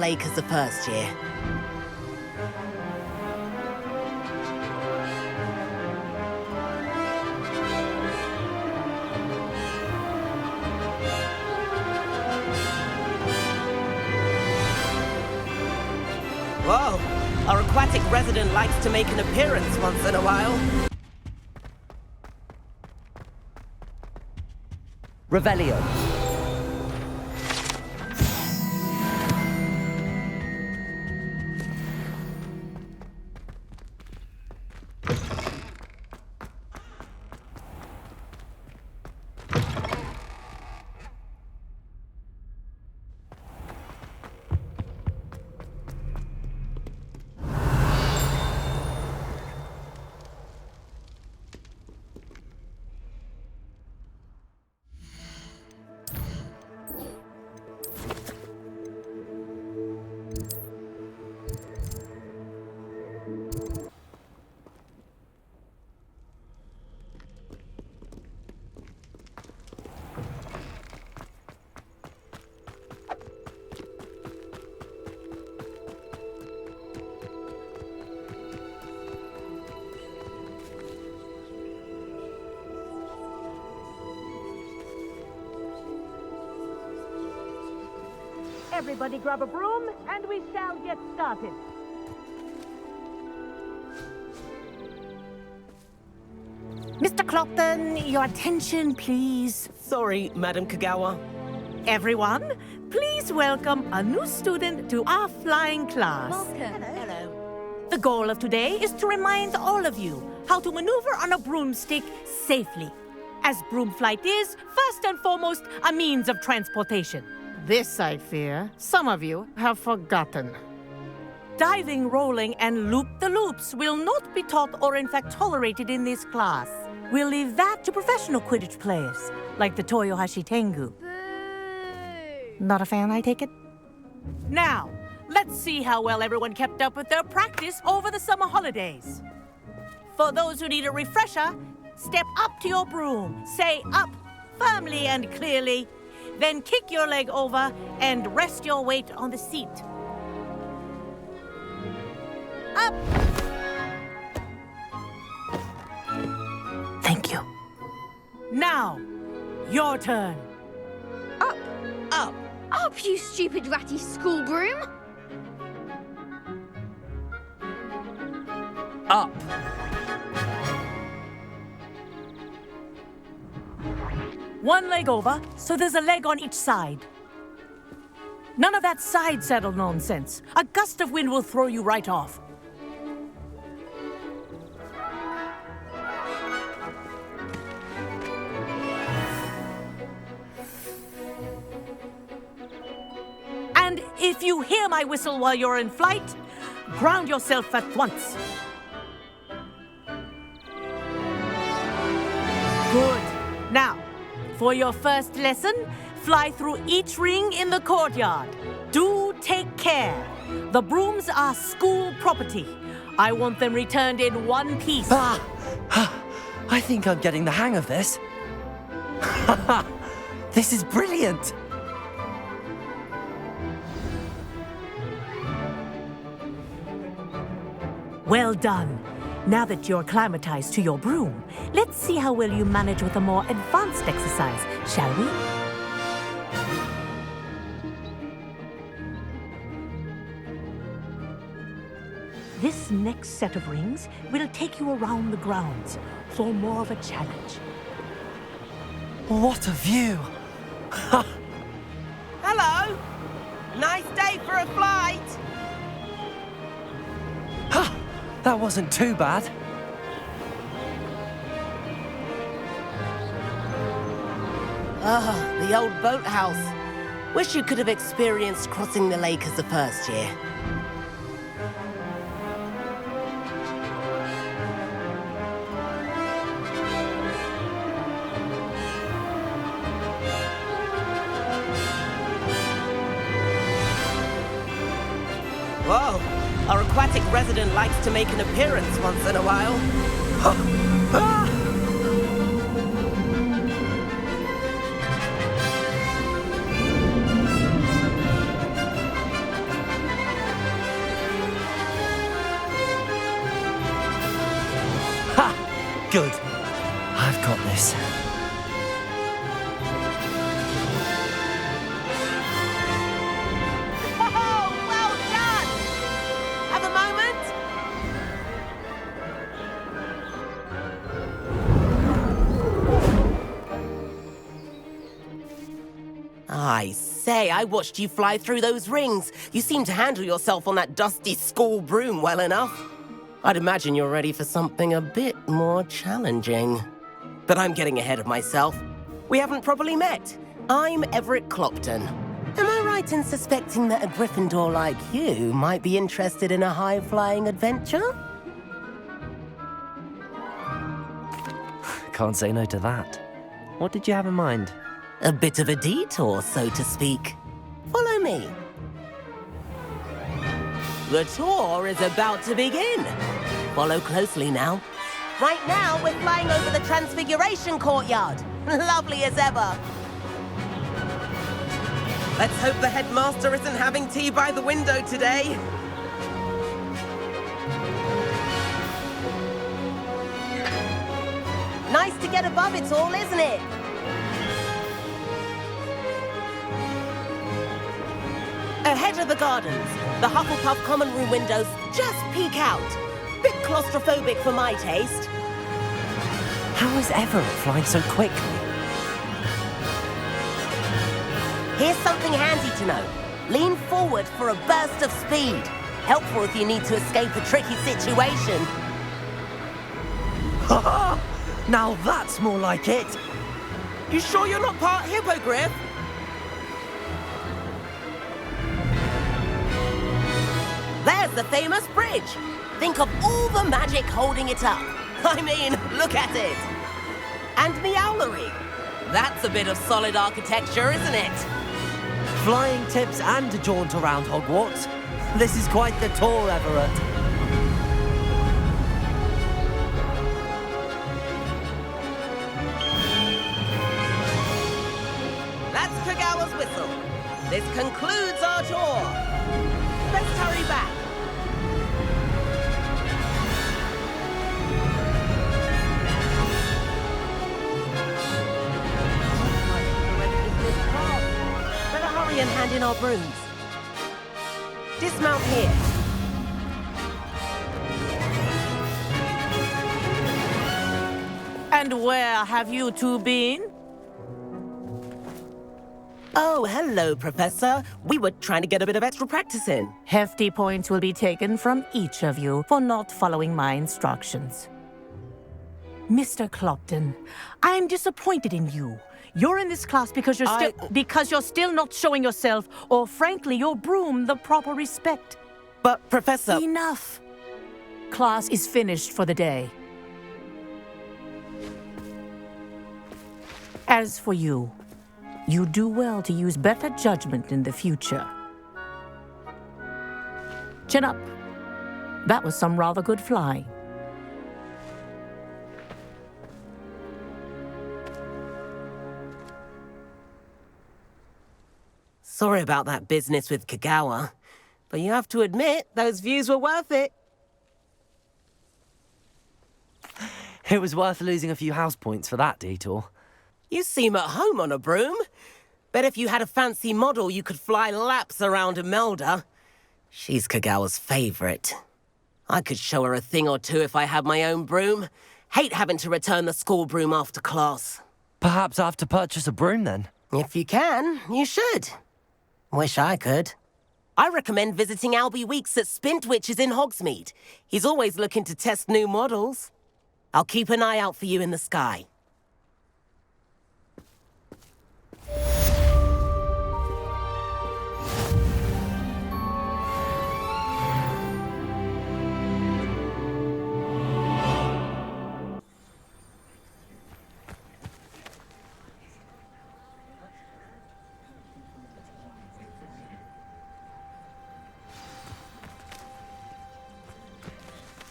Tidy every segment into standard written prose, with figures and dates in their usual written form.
lake as the first year. Whoa! Our aquatic resident likes to make an appearance once in a while. Revelio. Everybody grab a broom, and we shall get started. Mr. Clopton, your attention, please. Sorry, Madam Kagawa. Everyone, please welcome a new student to our flying class. Welcome. Hello. The goal of today is to remind all of you how to maneuver on a broomstick safely, as broom flight is, first and foremost, a means of transportation. This, I fear, some of you have forgotten. Diving, rolling, and loop-the-loops will not be taught or in fact tolerated in this class. We'll leave that to professional Quidditch players, like the Toyohashi Tengu. Not a fan, I take it? Now, let's see how well everyone kept up with their practice over the summer holidays. For those who need a refresher, step up to your broom, say up firmly and clearly, then kick your leg over and rest your weight on the seat. Up! Thank you. Now, your turn. Up. Up. Up, you stupid ratty school broom. Up. One leg over, so there's a leg on each side. None of that side saddle nonsense. A gust of wind will throw you right off. And if you hear my whistle while you're in flight, ground yourself at once. Good. Now, for your first lesson, fly through each ring in the courtyard. Do take care. The brooms are school property. I want them returned in one piece. I think I'm getting the hang of this. This is brilliant. Well done. Now that you're acclimatized to your broom, let's see how well you manage with a more advanced exercise, shall we? This next set of rings will take you around the grounds for more of a challenge. What a view. Hello. Nice day for a flight. That wasn't too bad. Ah, the old boathouse. Wish you could have experienced crossing the lake as the first year. Whoa! Our aquatic resident likes to make an appearance once in a while. Good. I've got this. Oh, well done! Have a moment? I say, I watched you fly through those rings. You seem to handle yourself on that dusty school broom well enough. I'd imagine you're ready for something a bit more challenging. But I'm getting ahead of myself. We haven't properly met. I'm Everett Clopton. Am I right in suspecting that a Gryffindor like you might be interested in a high-flying adventure? Can't say no to that. What did you have in mind? A bit of a detour, so to speak. Follow me. The tour is about to begin. Follow closely now. Right now, we're flying over the Transfiguration Courtyard. Lovely as ever. Let's hope the headmaster isn't having tea by the window today. Nice to get above it all, isn't it? Ahead of the gardens, the Hufflepuff common room windows just peek out. Bit claustrophobic for my taste. How is Everett flying so quickly? Here's something handy to know. Lean forward for a burst of speed. Helpful if you need to escape a tricky situation. Now that's more like it. You sure you're not part hippogriff? There's the famous bridge. Think of all the magic holding it up. I mean, look at it. And Meowlery. That's a bit of solid architecture, isn't it? Flying tips and a jaunt around Hogwarts. This is quite the tour, Everett. That's Kagawa's whistle. This concludes our tour. Let's hurry back. Better hurry and hand in our brooms. Dismount here. And where have you two been? Oh, hello, Professor. We were trying to get a bit of extra practice in. Hefty points will be taken from each of you for not following my instructions. Mr. Clopton, I'm disappointed in you. You're in this class because you're still not showing yourself, or frankly, your broom, the proper respect. But, Professor... Enough. Class is finished for the day. As for you, you do well to use better judgment in the future. Chin up. That was some rather good flying. Sorry about that business with Kagawa, but you have to admit, those views were worth it. It was worth losing a few house points for that detour. You seem at home on a broom. Bet if you had a fancy model, you could fly laps around Imelda. She's Kagawa's favorite. I could show her a thing or two if I had my own broom. Hate having to return the school broom after class. Perhaps I have to purchase a broom then. If you can, you should. Wish I could. I recommend visiting Albie Weeks at Spintwitches in Hogsmeade. He's always looking to test new models. I'll keep an eye out for you in the sky.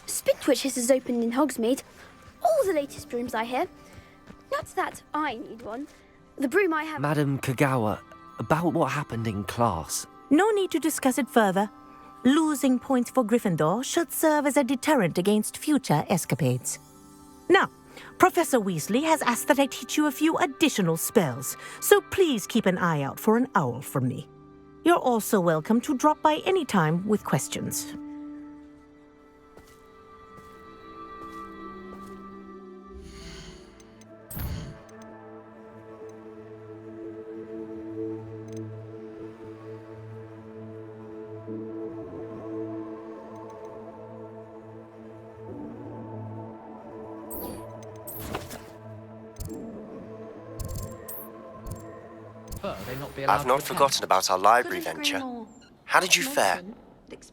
Spintwitches is opened in Hogsmeade. All the latest brooms, I hear. Not that I need one. The broom I have... Madam Kagawa, about what happened in class. No need to discuss it further. Losing points for Gryffindor should serve as a deterrent against future escapades. Now, Professor Weasley has asked that I teach you a few additional spells, so please keep an eye out for an owl from me. You're also welcome to drop by any time with questions. I've not forgotten about our library venture. How did you fare?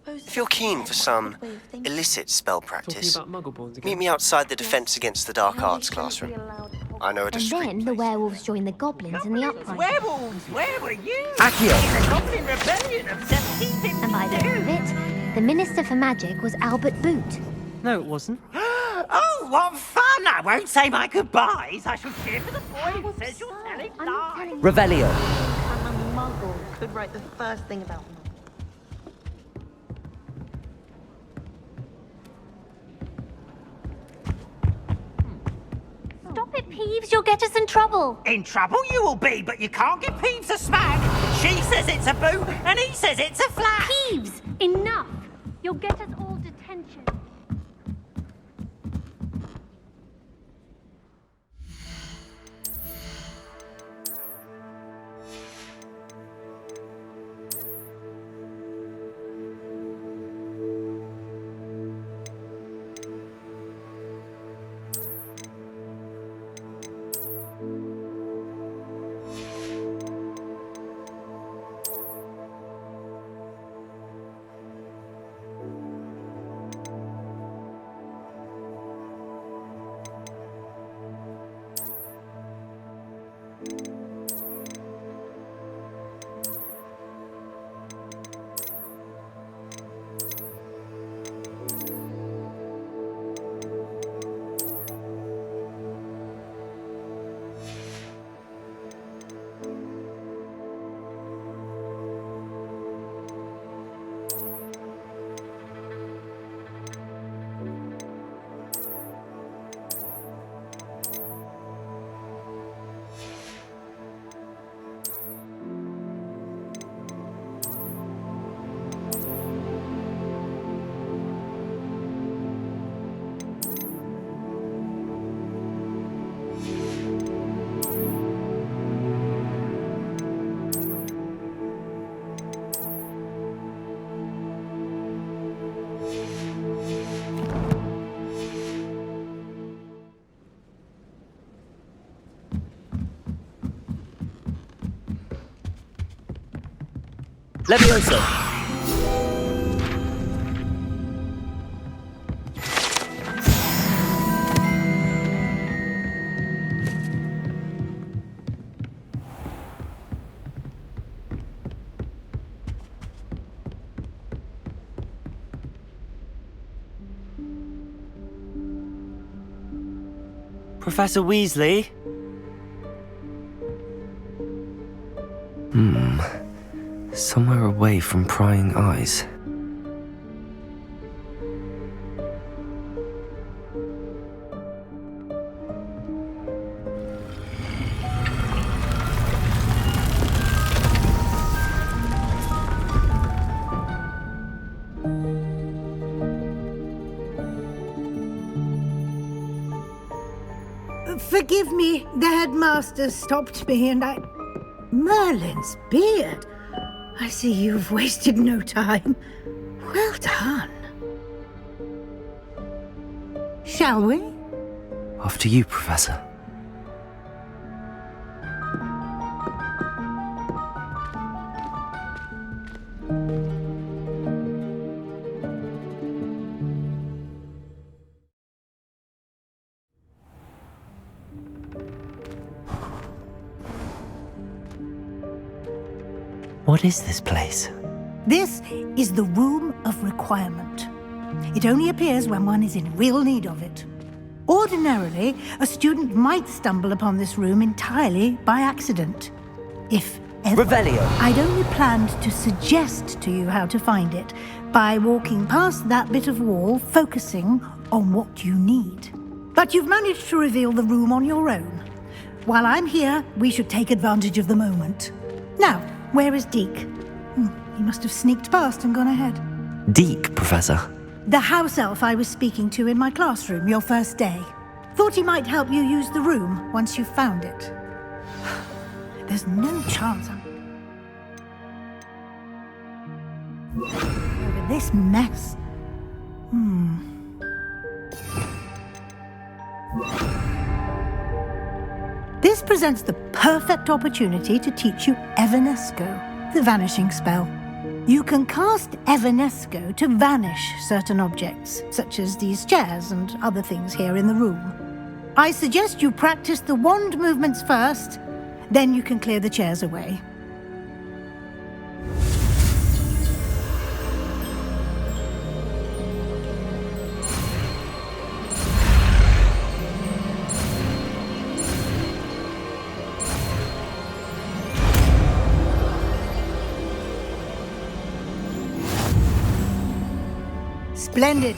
If you're keen for some illicit spell practice, meet me outside the Defense Against the Dark Arts classroom. I know a discreet And then the place. werewolves joined the goblins in the uprising. Werewolves, where were you? Accio! In the Goblin Rebellion of 1752. And by the end of it, the Minister for Magic was Albert Boot. No, it wasn't. Oh, what fun! I won't say my goodbyes. I shall cheer for the boy who says you're telling I'm lies. telling you. Revelio. I'm a muggle. Could write the first thing about me. Stop it, Peeves. You'll get us in trouble. In trouble you will be, but you can't give Peeves a smack. She says it's a boo, and he says it's a flat. Peeves, enough. You'll get us all detention. Levioso. Professor Weasley? Somewhere away from prying eyes. Forgive me, the headmaster stopped me and I... Merlin's beard! I see you've wasted no time. Well done. Shall we? After you, Professor. What is this place? This is the Room of Requirement. It only appears when one is in real need of it. Ordinarily, a student might stumble upon this room entirely by accident. If ever. Revelio. I'd only planned to suggest to you how to find it by walking past that bit of wall, focusing on what you need. But you've managed to reveal the room on your own. While I'm here, we should take advantage of the moment. Now, where is Deke? He must have sneaked past and gone ahead. Deke, Professor. The house elf I was speaking to in my classroom your first day. Thought he might help you use the room once you found it. There's no chance over this mess. This presents the perfect opportunity to teach you Evanesco, the vanishing spell. You can cast Evanesco to vanish certain objects, such as these chairs and other things here in the room. I suggest you practice the wand movements first, then you can clear the chairs away. Splendid.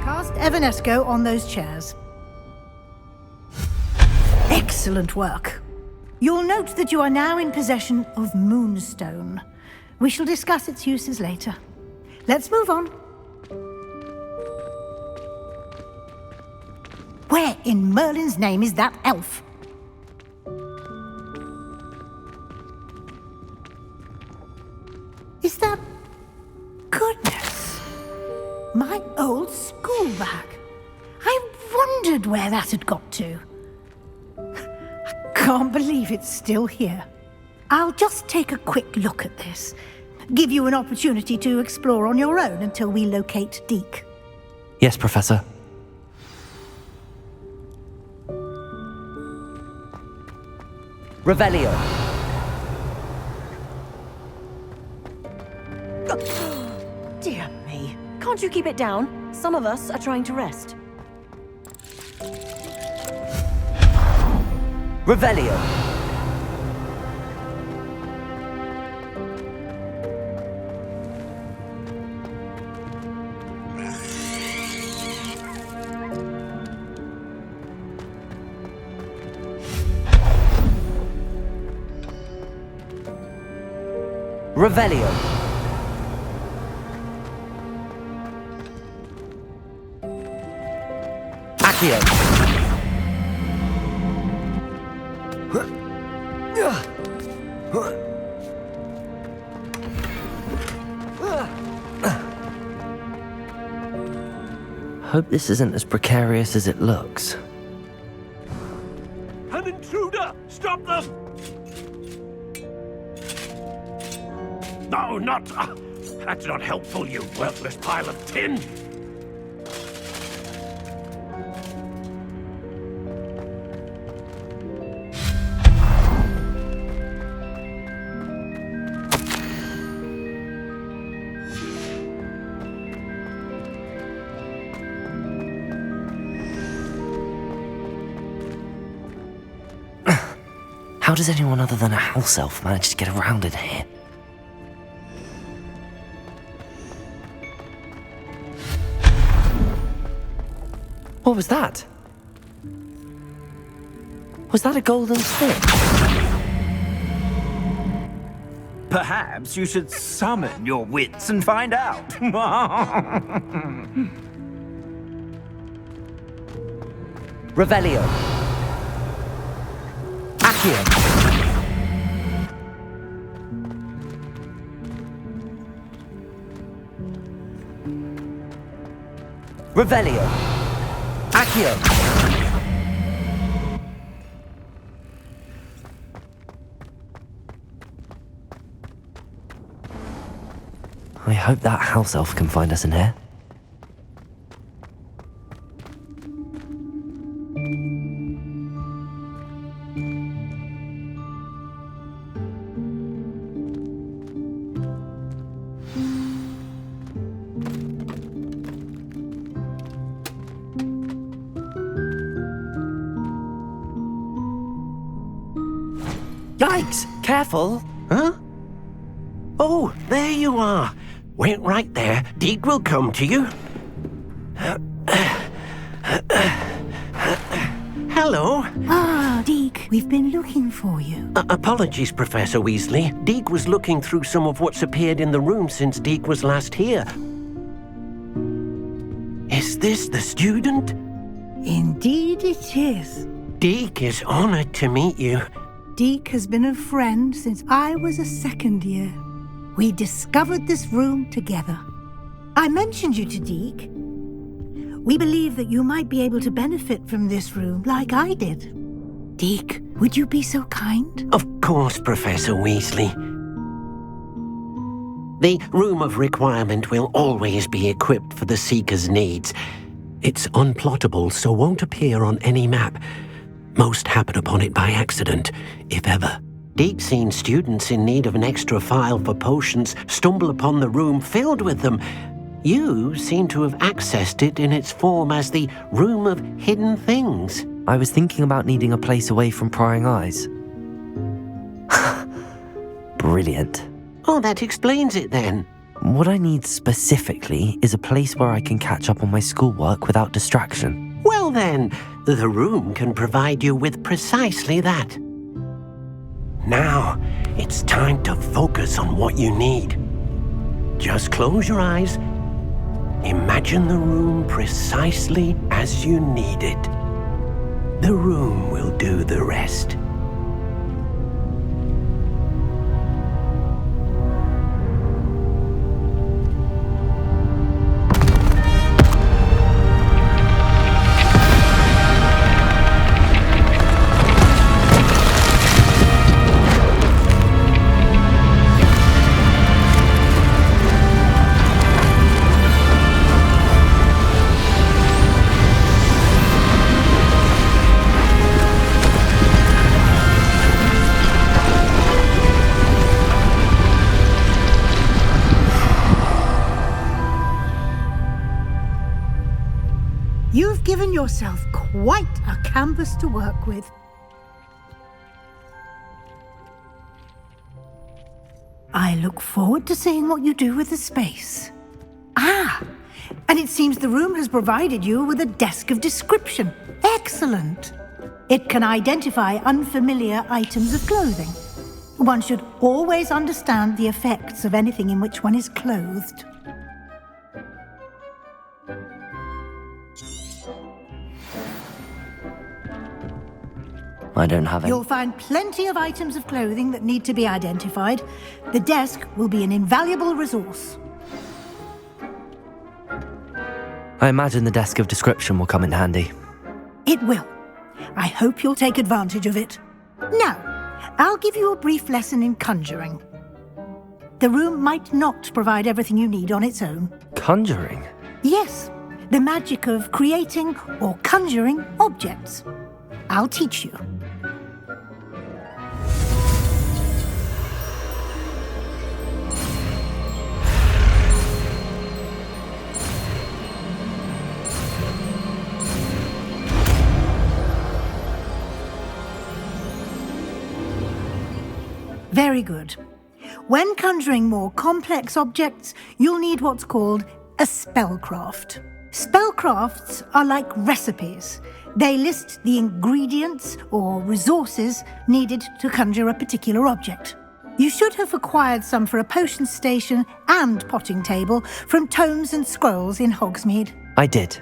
Cast Evanesco on those chairs. Excellent work. You'll note that you are now in possession of Moonstone. We shall discuss its uses later. Let's move on. Where in Merlin's name is that elf? Is that... Goodness! My old school bag. I wondered where that had got to. I can't believe it's still here. I'll just take a quick look at this. Give you an opportunity to explore on your own until we locate Deke. Yes, Professor. Revelio. Dear me. Can't you keep it down? Some of us are trying to rest. Revelio. Revelio. Accio. Hope this isn't as precarious as it looks. An intruder! Stop them! No, not... that's not helpful, you worthless pile of tin! How does anyone other than a house elf manage to get around in here? What was that? Was that a golden stick? Perhaps you should summon your wits and find out. Revelio. Accio. Revelio. Accio. I hope that house elf can find us in here. Yikes! Careful! Huh? Oh, there you are. Wait right there. Deke will come to you. Hello. Ah, Deke, we've been looking for you. Apologies, Professor Weasley. Deke was looking through some of what's appeared in the room since Deke was last here. Is this the student? Indeed it is. Deke is honored to meet you. Deke has been a friend since I was a second year. We discovered this room together. I mentioned you to Deke. We believe that you might be able to benefit from this room like I did. Deke, would you be so kind? Of course, Professor Weasley. The Room of Requirement will always be equipped for the Seeker's needs. It's unplottable, so won't appear on any map. Most happen upon it by accident, if ever. Deke's seen students in need of an extra file for potions stumble upon the room filled with them. You seem to have accessed it in its form as the Room of Hidden Things. I was thinking about needing a place away from prying eyes. Brilliant. Oh, that explains it then. What I need specifically is a place where I can catch up on my schoolwork without distraction. Well then, the room can provide you with precisely that. Now, it's time to focus on what you need. Just close your eyes. Imagine the room precisely as you need it. The room will do the rest. You've given yourself quite a canvas to work with. I look forward to seeing what you do with the space. Ah, and it seems the room has provided you with a desk of description. Excellent. It can identify unfamiliar items of clothing. One should always understand the effects of anything in which one is clothed. I don't have any. You'll find plenty of items of clothing that need to be identified. The desk will be an invaluable resource. I imagine the desk of description will come in handy. It will. I hope you'll take advantage of it. Now, I'll give you a brief lesson in conjuring. The room might not provide everything you need on its own. Conjuring? Yes, the magic of creating or conjuring objects. I'll teach you. Very good. When conjuring more complex objects, you'll need what's called a spellcraft. Spellcrafts are like recipes. They list the ingredients or resources needed to conjure a particular object. You should have acquired some for a potion station and potting table from tomes and scrolls in Hogsmeade. I did.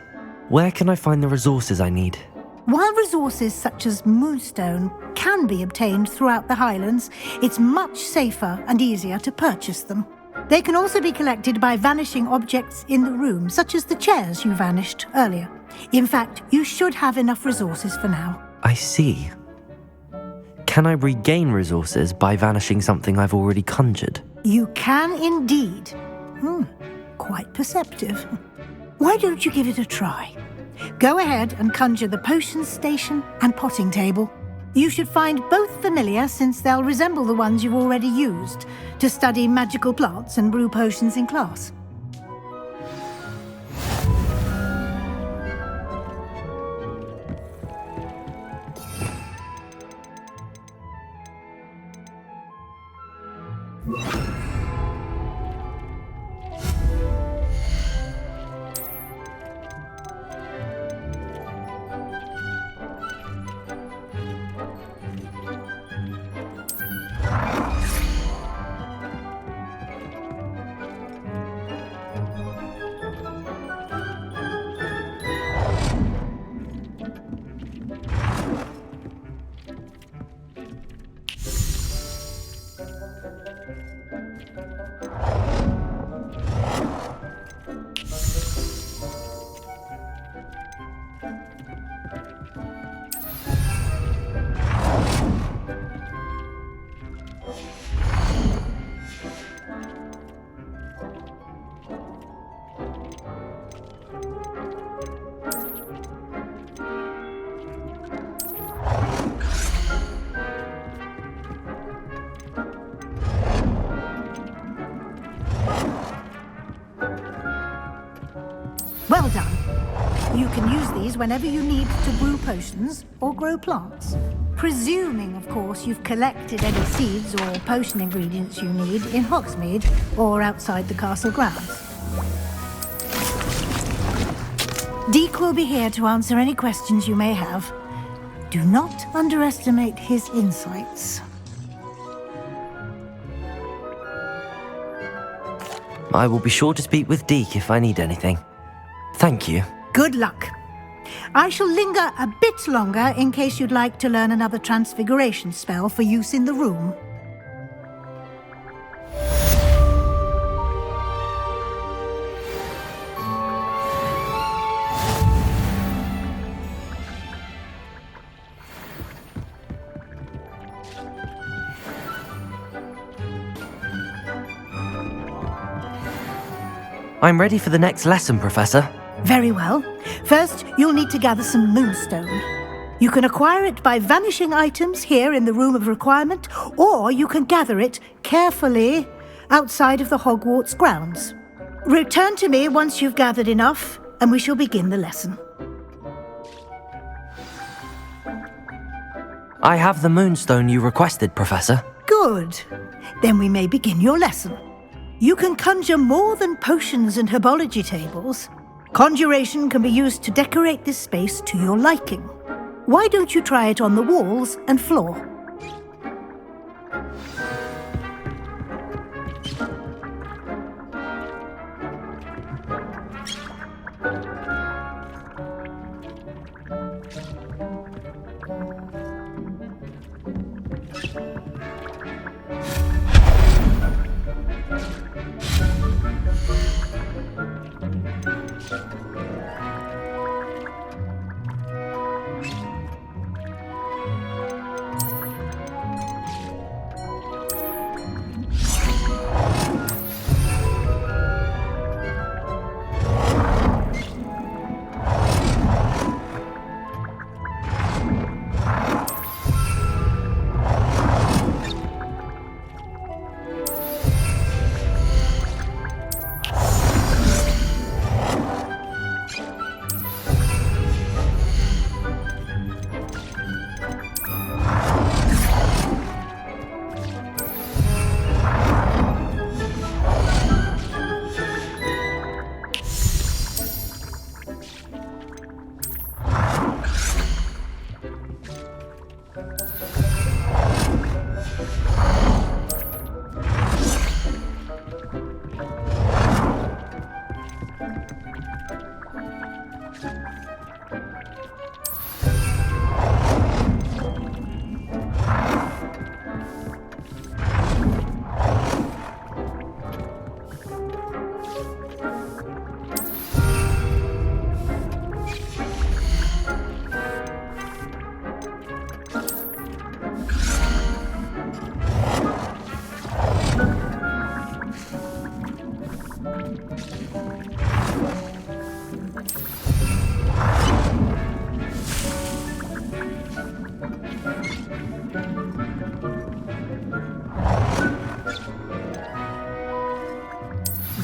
Where can I find the resources I need? While resources such as moonstone can be obtained throughout the Highlands, it's much safer and easier to purchase them. They can also be collected by vanishing objects in the room, such as the chairs you vanished earlier. In fact, you should have enough resources for now. I see. Can I regain resources by vanishing something I've already conjured? You can indeed. Quite perceptive. Why don't you give it a try? Go ahead and conjure the potion station and potting table. You should find both familiar, since they'll resemble the ones you've already used to study magical plants and brew potions in class. You can use these whenever you need to brew potions or grow plants. Presuming, of course, you've collected any seeds or potion ingredients you need in Hogsmeade or outside the castle grounds. Deke will be here to answer any questions you may have. Do not underestimate his insights. I will be sure to speak with Deke if I need anything. Thank you. Good luck. I shall linger a bit longer in case you'd like to learn another transfiguration spell for use in the room. I'm ready for the next lesson, Professor. Very well. First, you'll need to gather some moonstone. You can acquire it by vanishing items here in the Room of Requirement, or you can gather it carefully outside of the Hogwarts grounds. Return to me once you've gathered enough, and we shall begin the lesson. I have the moonstone you requested, Professor. Good. Then we may begin your lesson. You can conjure more than potions and herbology tables. Conjuration can be used to decorate this space to your liking. Why don't you try it on the walls and floor?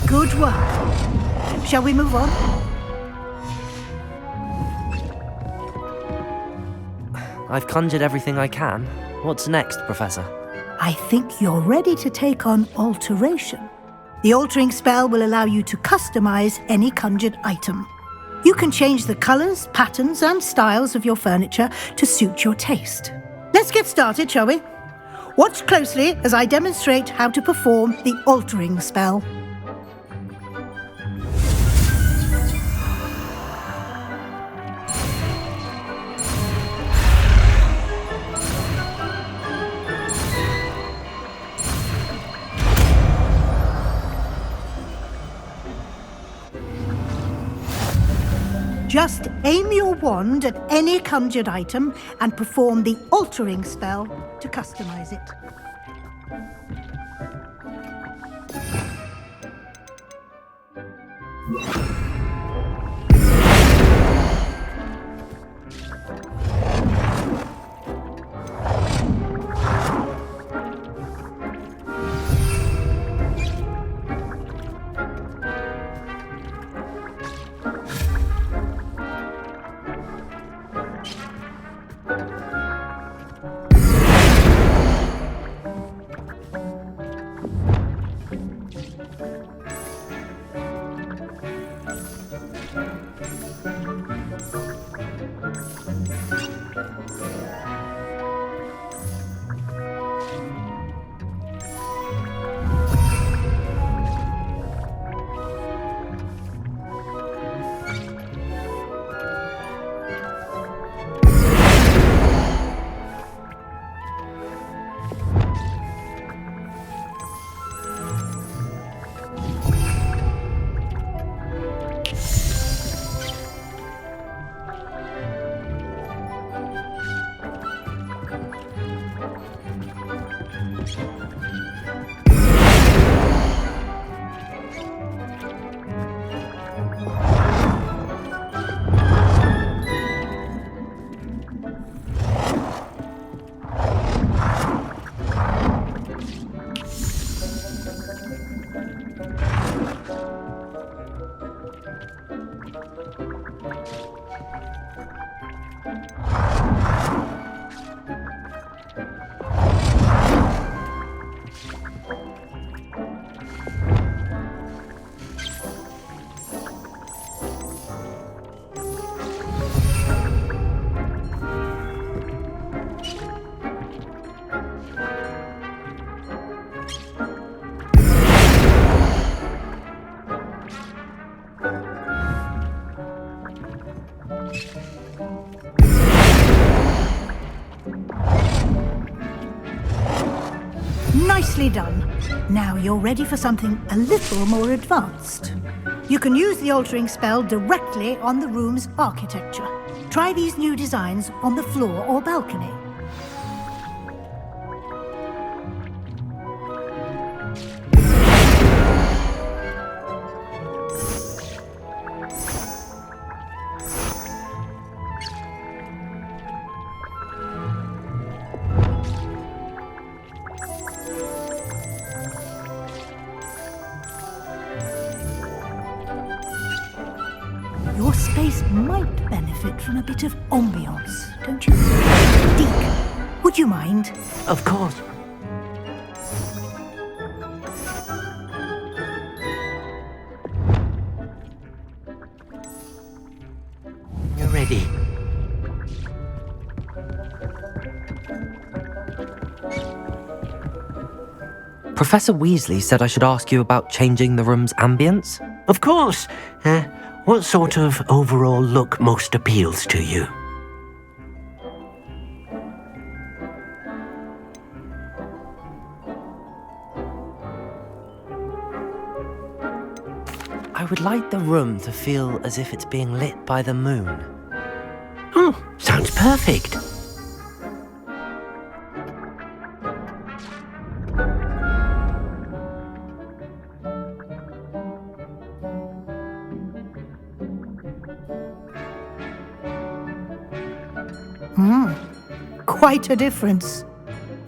Good work. Shall we move on? I've conjured everything I can. What's next, Professor? I think you're ready to take on alteration. The altering spell will allow you to customize any conjured item. You can change the colors, patterns, and styles of your furniture to suit your taste. Let's get started, shall we? Watch closely as I demonstrate how to perform the altering spell. Just aim your wand at any conjured item and perform the altering spell to customize it. Nicely done. Now you're ready for something a little more advanced. You can use the altering spell directly on the room's architecture. Try these new designs on the floor or balcony. Your space might benefit from a bit of ambiance, don't you? Deke, would you mind? Of course. You're ready. Professor Weasley said I should ask you about changing the room's ambience. Of course. What sort of overall look most appeals to you? I would like the room to feel as if it's being lit by the moon. Oh, sounds perfect. Quite a difference.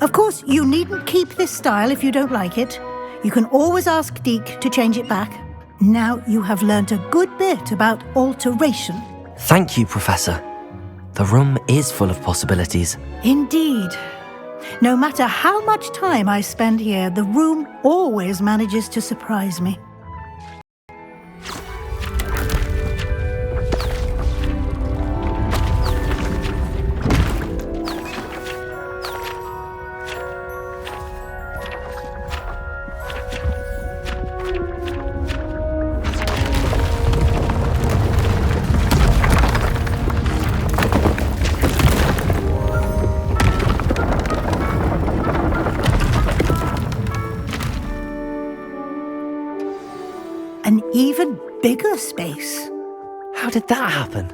Of course, you needn't keep this style if you don't like it. You can always ask Deke to change it back. Now you have learnt a good bit about alteration. Thank you, Professor. The room is full of possibilities. Indeed. No matter how much time I spend here, the room always manages to surprise me. An even bigger space. How did that happen?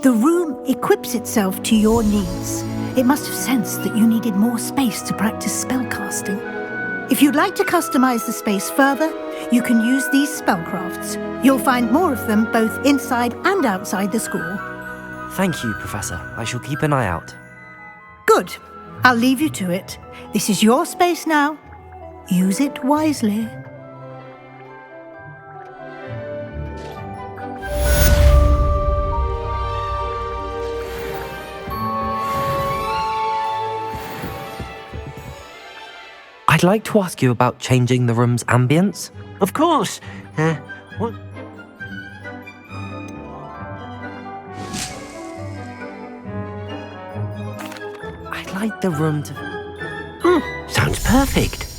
The room equips itself to your needs. It must have sensed that you needed more space to practice spellcasting. If you'd like to customize the space further, you can use these spellcrafts. You'll find more of them both inside and outside the school. Thank you, Professor. I shall keep an eye out. Good. I'll leave you to it. This is your space now. Use it wisely. I'd like to ask you about changing the room's ambience. Of course. What? I'd like the room to... Sounds perfect.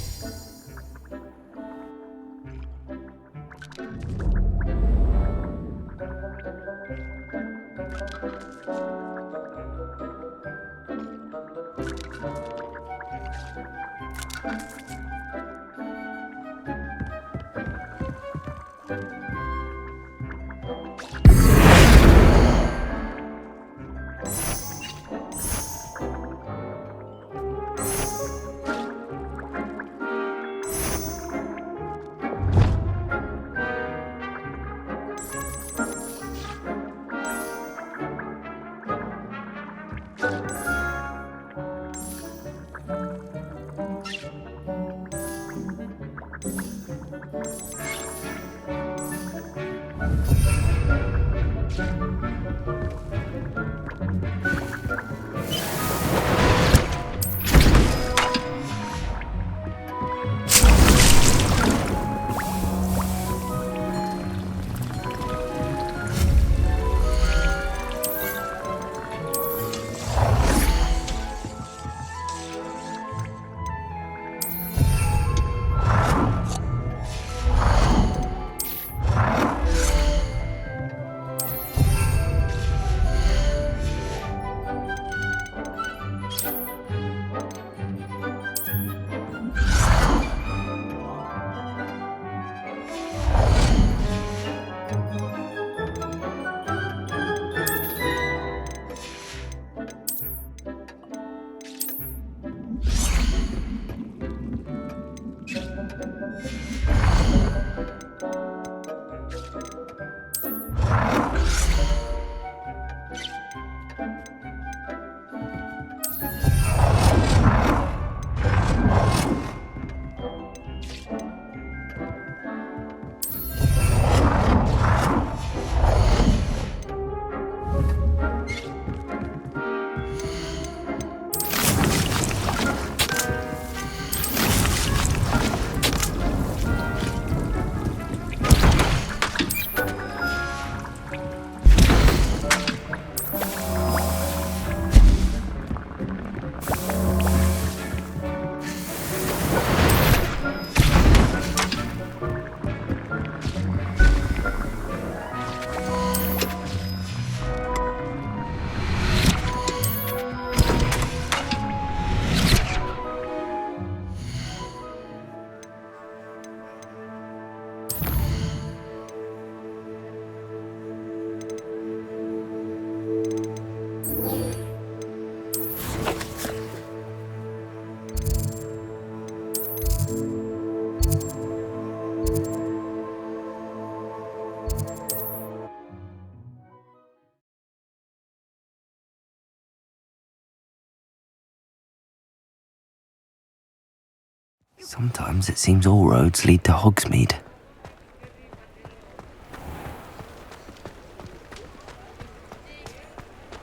Sometimes it seems all roads lead to Hogsmeade.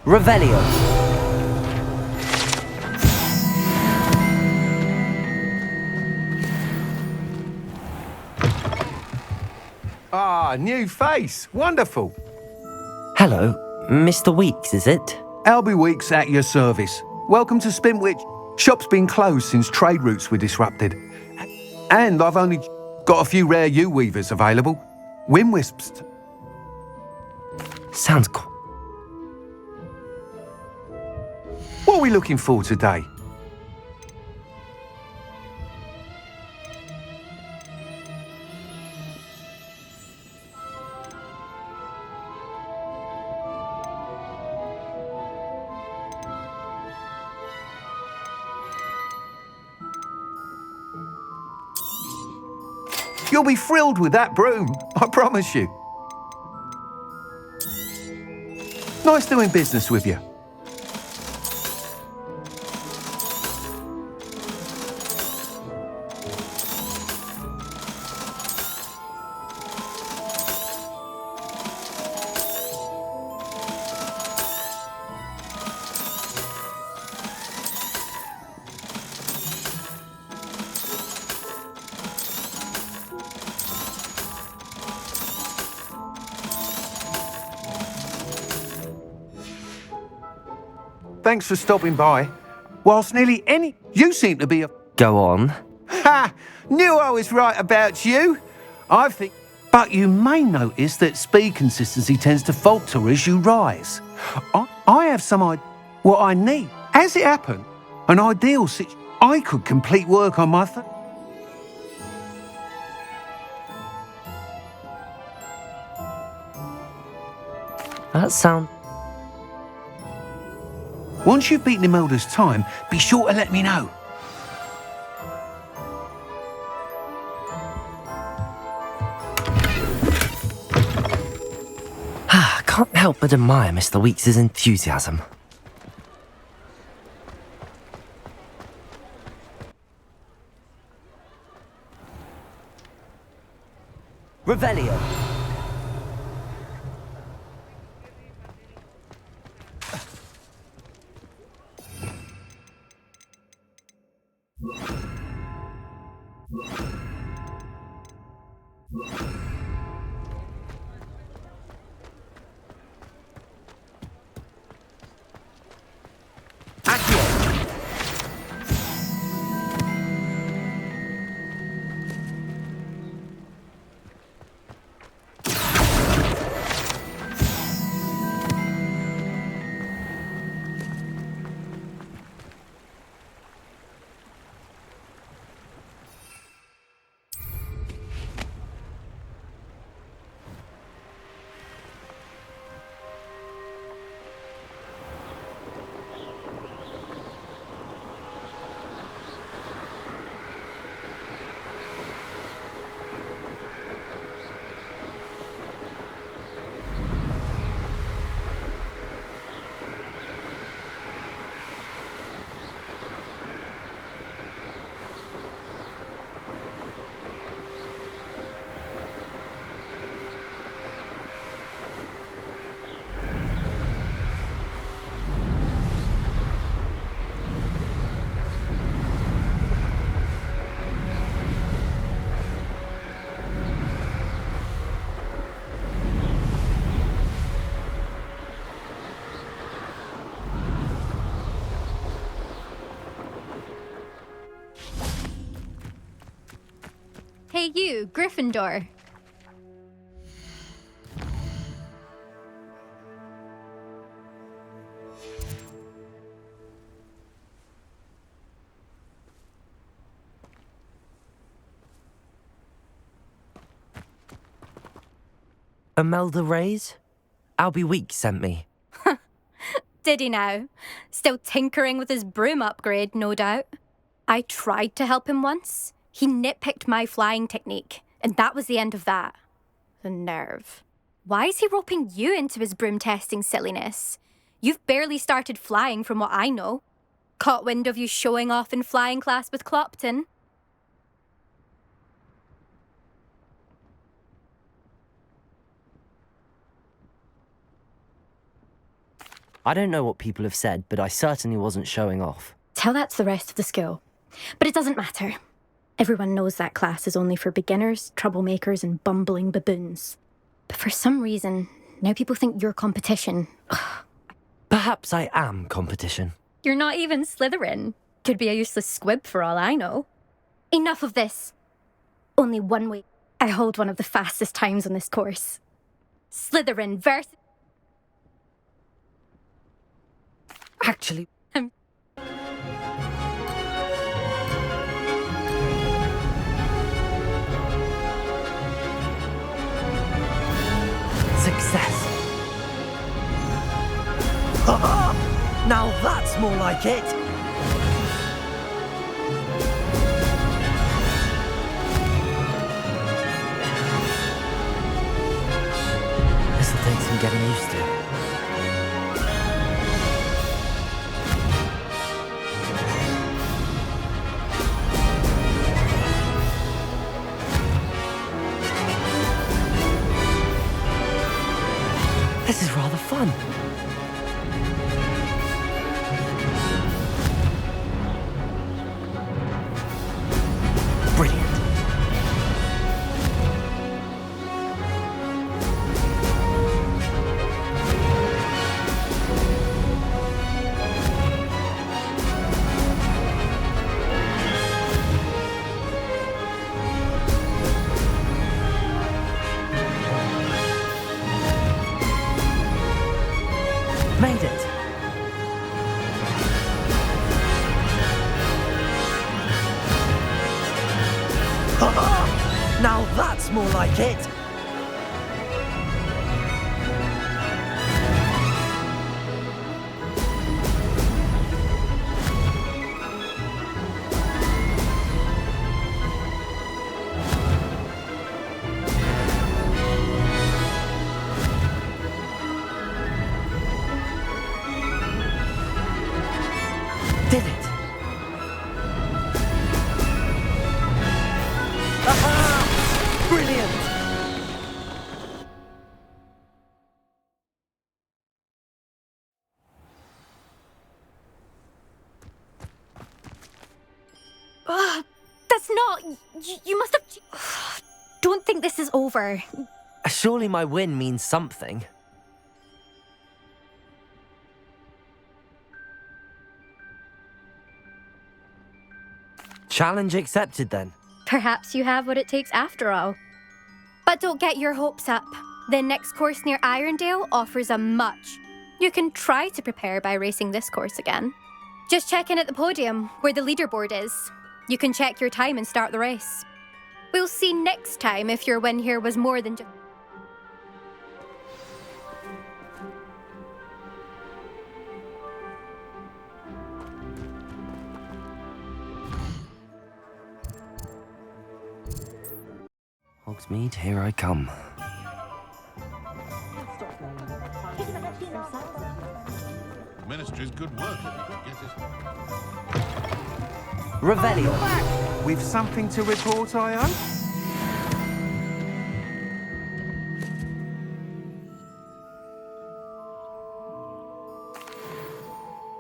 Revelio. Ah, new face. Wonderful. Hello, Mr. Weeks, is it? Albie Weeks at your service. Welcome to Spintwich. Shop's been closed since trade routes were disrupted. And I've only got a few rare U-weavers available. Windwisps. Sounds cool. What are we looking for today? You'll be thrilled with that broom, I promise you. Nice doing business with you. Thanks for stopping by. Whilst nearly any... You seem to be a... Go on. Ha! Knew I was right about you. I think... But you may notice that speed consistency tends to falter as you rise. I have some idea what I need. As it happened, an ideal situation. I could complete work on my... That sounds... Once you've beaten Imelda's time, be sure to let me know. Can't help but admire Mr. Weeks' enthusiasm. Revelio. Hey you, Gryffindor. Imelda Reyes? Albie Weeks sent me. Did he now? Still tinkering with his broom upgrade, no doubt. I tried to help him once. He nitpicked my flying technique, and that was the end of that. The nerve. Why is he roping you into his broom testing silliness? You've barely started flying from what I know. Caught wind of you showing off in flying class with Clopton. I don't know what people have said, but I certainly wasn't showing off. Tell that to the rest of the school. But it doesn't matter. Everyone knows that class is only for beginners, troublemakers, and bumbling baboons. But for some reason, now people think you're competition. Perhaps I am competition. You're not even Slytherin. Could be a useless squib for all I know. Enough of this. Only one way. I hold one of the fastest times on this course. Slytherin versus... Actually... Success. Now that's more like it. This'll take some getting used to. This is rather fun. Brilliant. Made it. Now that's more like it. Did it. Aha! Brilliant! You must have... Don't think this is over. Surely my win means something. Challenge accepted, then. Perhaps you have what it takes after all. But don't get your hopes up. The next course near Irondale offers a much. You can try to prepare by racing this course again. Just check in at the podium, where the leaderboard is. You can check your time and start the race. We'll see next time if your win here was more than just... Hogsmeade, here I come. Ministry's good work. Get it. Revelio. With something to report, I hope?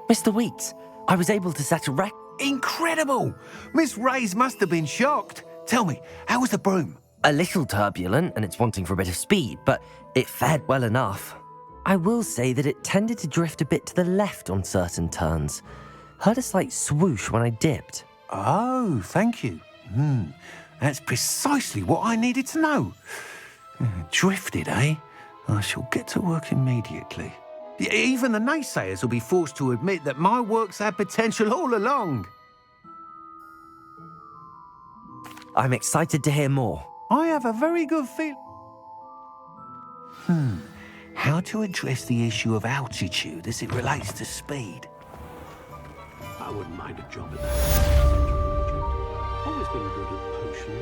Mr. Weeks, I was able to set a record. Incredible! Miss Reyes must have been shocked. Tell me, how was the broom? A little turbulent, and it's wanting for a bit of speed, but it fared well enough. I will say that it tended to drift a bit to the left on certain turns. Heard a slight swoosh when I dipped. Oh, thank you. That's precisely what I needed to know. Drifted, eh? I shall get to work immediately. Even the naysayers will be forced to admit that my work's had potential all along. I'm excited to hear more. I have a very good feeling. How to address the issue of altitude as it relates to speed? I wouldn't mind a job at that. Always been good at potions.